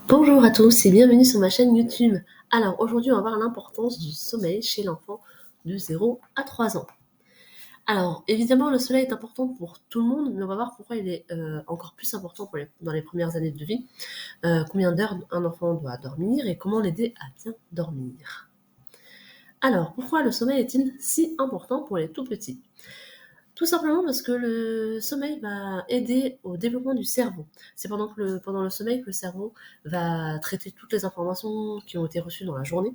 Bonjour à tous et bienvenue sur ma chaîne YouTube. Alors aujourd'hui on va voir l'importance du sommeil chez l'enfant de 0 à 3 ans. Alors évidemment le sommeil est important pour tout le monde, mais on va voir pourquoi il est encore plus important dans les premières années de vie. Combien d'heures un enfant doit dormir et comment l'aider à bien dormir. Alors pourquoi le sommeil est-il si important pour les tout petits? Tout simplement parce que le sommeil va aider au développement du cerveau. C'est pendant le sommeil que le cerveau va traiter toutes les informations qui ont été reçues dans la journée,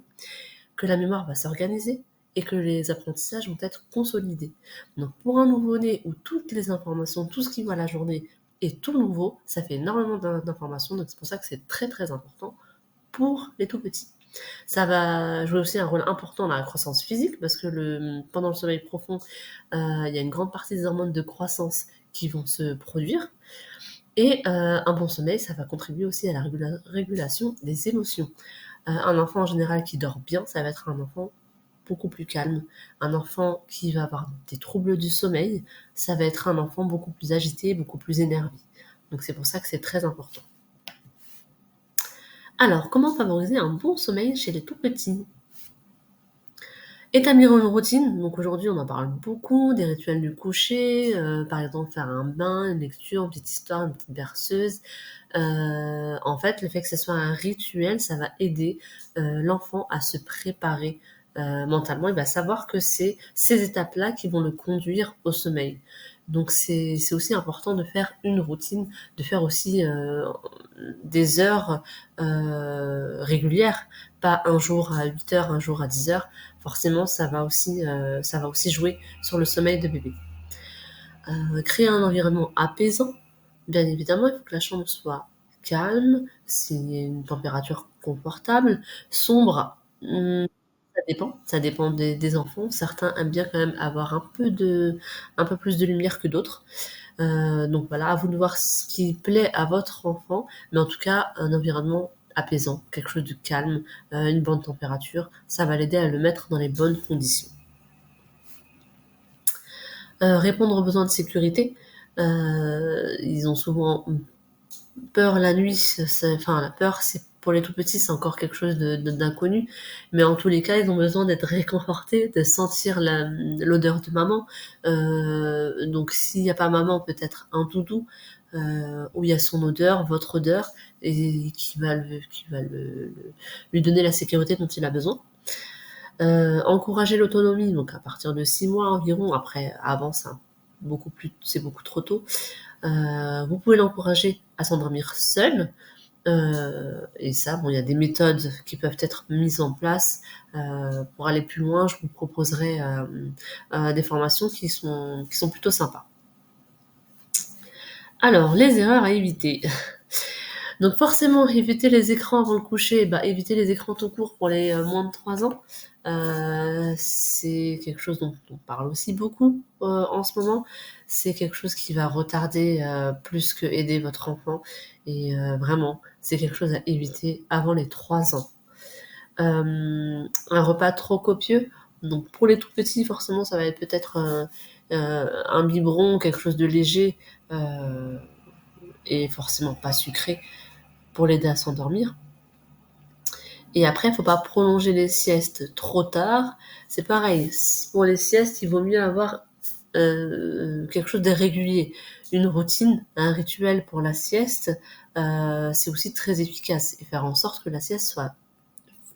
que la mémoire va s'organiser et que les apprentissages vont être consolidés. Donc pour un nouveau-né où toutes les informations, tout ce qu'il voit la journée est tout nouveau, ça fait énormément d'informations, donc c'est pour ça que c'est très très important pour les tout petits. Ça va jouer aussi un rôle important dans la croissance physique parce que pendant le sommeil profond, il y a une grande partie des hormones de croissance qui vont se produire. Et un bon sommeil, ça va contribuer aussi à la régulation des émotions. Un enfant en général qui dort bien, ça va être un enfant beaucoup plus calme. Un enfant qui va avoir des troubles du sommeil, ça va être un enfant beaucoup plus agité, beaucoup plus énervé. Donc c'est pour ça que c'est très important. Alors, comment favoriser un bon sommeil chez les tout petits? Établir une routine, donc aujourd'hui on en parle beaucoup, des rituels du coucher, par exemple faire un bain, une lecture, une petite histoire, une petite berceuse. En fait, le fait que ce soit un rituel, ça va aider l'enfant à se préparer mentalement. Il va savoir que c'est ces étapes-là qui vont le conduire au sommeil. Donc c'est aussi important de faire une routine, de faire aussi des heures régulières, pas un jour à 8 heures, un jour à 10 heures. Forcément, ça va aussi jouer sur le sommeil de bébé. Créer un environnement apaisant, bien évidemment, il faut que la chambre soit calme, c'est une température confortable, sombre, ça dépend des enfants. Certains aiment bien quand même avoir un peu plus de lumière que d'autres. Donc voilà, à vous de voir ce qui plaît à votre enfant, mais en tout cas, un environnement apaisant, quelque chose de calme, une bonne température, ça va l'aider à le mettre dans les bonnes conditions. Répondre aux besoins de sécurité, ils ont souvent peur la nuit, enfin la peur, c'est pour les tout petits, c'est encore quelque chose d'inconnu, mais en tous les cas, ils ont besoin d'être réconfortés, de sentir l'odeur de maman. Donc s'il n'y a pas maman, peut-être un doudou où il y a son odeur, votre odeur, et qui va lui donner la sécurité dont il a besoin. Encourager l'autonomie, donc à partir de 6 mois environ. Après, avant, c'est beaucoup trop tôt. Vous pouvez l'encourager à s'endormir seul. Et ça, bon, il y a des méthodes qui peuvent être mises en place. Pour aller plus loin, je vous proposerai des formations qui sont plutôt sympas. Alors, les erreurs à éviter. Donc forcément, éviter les écrans avant le coucher, bah, éviter les écrans tout court pour les moins de 3 ans. C'est quelque chose dont on parle aussi beaucoup en ce moment. C'est quelque chose qui va retarder plus que aider votre enfant. Et vraiment, c'est quelque chose à éviter avant les 3 ans. Un repas trop copieux. Donc pour les tout petits, forcément, ça va être peut-être un biberon, quelque chose de léger et forcément pas sucré pour l'aider à s'endormir. Et après, il ne faut pas prolonger les siestes trop tard. C'est pareil, pour les siestes, il vaut mieux avoir quelque chose de régulier. Une routine, un rituel pour la sieste, c'est aussi très efficace. Et faire en sorte que la sieste soit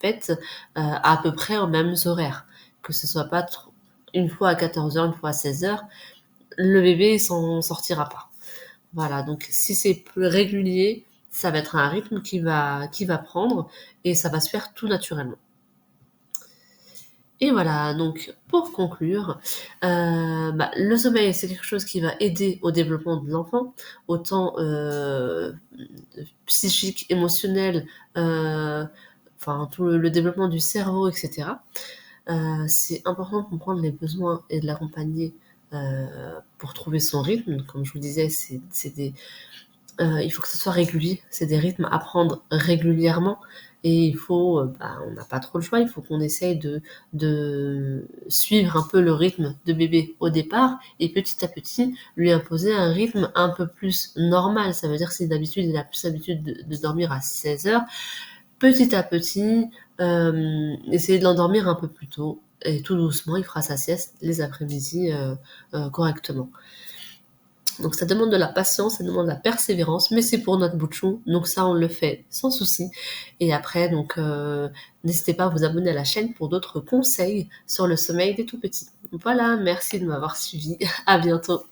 faite à peu près aux mêmes horaires. Que ce soit pas une fois à 14 heures, une fois à 16 heures. Le bébé s'en sortira pas. Voilà, donc si c'est plus régulier, ça va être un rythme qui va prendre et ça va se faire tout naturellement. Et voilà, donc pour conclure, le sommeil c'est quelque chose qui va aider au développement de l'enfant, autant psychique, émotionnel, enfin tout le développement du cerveau, etc. C'est important de comprendre les besoins et de l'accompagner pour trouver son rythme. Comme je vous disais, Il faut que ce soit régulier, c'est des rythmes à prendre régulièrement et il faut, on n'a pas trop le choix, il faut qu'on essaye de suivre un peu le rythme de bébé au départ et petit à petit lui imposer un rythme un peu plus normal. Ça veut dire que si d'habitude il a plus l'habitude de dormir à 16 heures, petit à petit, essayer de l'endormir un peu plus tôt et tout doucement, il fera sa sieste les après-midi correctement. Donc ça demande de la patience, ça demande de la persévérance, mais c'est pour notre bout de chou, donc ça on le fait sans souci. Et après, donc n'hésitez pas à vous abonner à la chaîne pour d'autres conseils sur le sommeil des tout petits. Voilà, merci de m'avoir suivi, à bientôt.